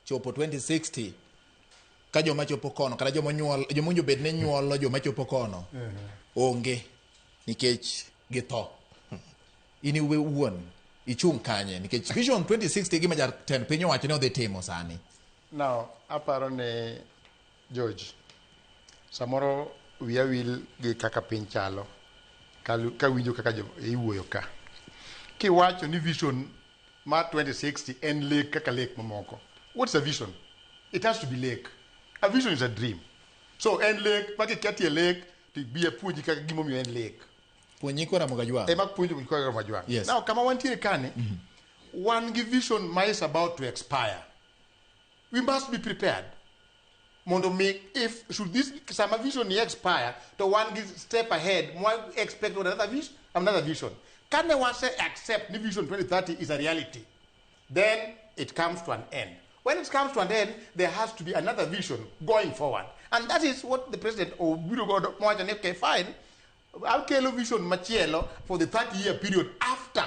chopo 2060 ka joma chopo kono kata joma onjo bed ne nyuolo joma chopo kono onge nikech githo. In iwe wuon ichung' kanye nikech vision 2060 gima jatend piny owacho ne odhi timo sani. Now, aparo ne George, samoro wiya wil gi kaka piny chalo, ka winjo kaka iwuoyo ka. Kiwacho ni vision ma 2060 en lake kaka lake mamoko. What's a vision? It has to be lake. A vision is a dream. So en lake, maki kati a lake, to be a puji kaka gimomi en lake. Puonyi kwa Ramoga Jwang. Mak puonyi kwa Ramoga Jwang. Yes. Now, kama wantiere kane, one vision ma is about to expire. We must be prepared. Mondo make if should this some vision expire, to one step ahead, more expect another vision. Can they want to accept the vision 2030 is a reality? Then it comes to an end. When it comes to an end, there has to be another vision going forward. And that is what the president or Biro God find. I'll vision machielo for the 30-year period after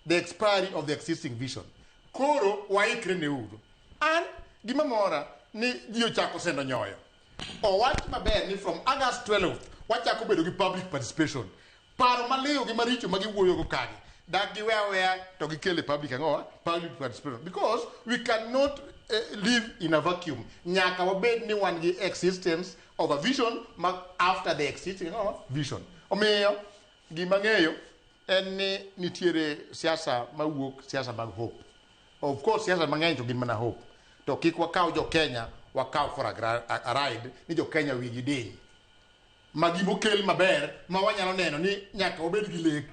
the expiry of the existing vision. Koro waikre neudo. And gimamora ni dio chako sendo nyoyo. O wat maber ni from August 12th, wachako bedo gi public participation. Paro maleo gi maricho magi wuoyo go kagi. Dak gi where to gi kele public angoa, public participation. Because we cannot live in a vacuum. Nyaka wabed ni one gi existence of a vision after the existing vision. Omiyo gimang'eyo en ni nitiere siasa mawuok siasa mag hope. Of course siasa mang'eny to gin mana hope. To kik wakaw jokenya wakaw for a ride ni jokenya wigi diny. Magimo kel maber ma wanyalo neno ni nyaka obed gi lek.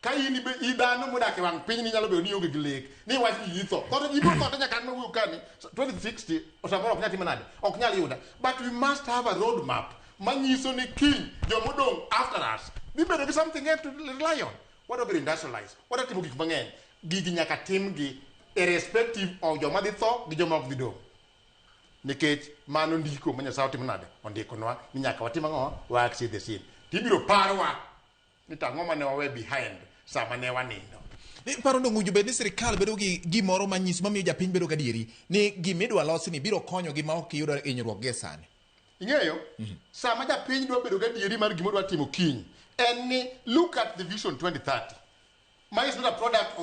Ka in idano modak e wang piny ni nyalo bedo ni onge gi lek. Ni wach ni itho. Koro ibo kod nyaka an mawuok kani 2060 osamoro ok nyal timo nade. Ok nyal yuda. But we must have a road map. Manyiso ni kiny jomodong after us. Dhi bedo gi something else to rely on. What about industrialize? What are timo gik mang'eny? Gigi nyaka tim gi irrespective of joma dhi tho gi joma ok dhi dong. Nikech mano ndiko ma Nyasaye timo nade ondikonwa ni nyaka watim ang'o wa exceed the sin. Tibiro parwa ni tang'o mane wawe behind sama ne wanindo. Paro dong ujo bed ni sirikal bedo gi gimoro manyiso mamiyo japiny bedo gadieri ni gimidwa losi ni biro konyo gi ma ok yudo hinyruok gi sani. Ing'eyo sama japiny dwa bedo gadieri mar gimodwa timo kiny en ni look at the vision 2030. Ma is not a product of the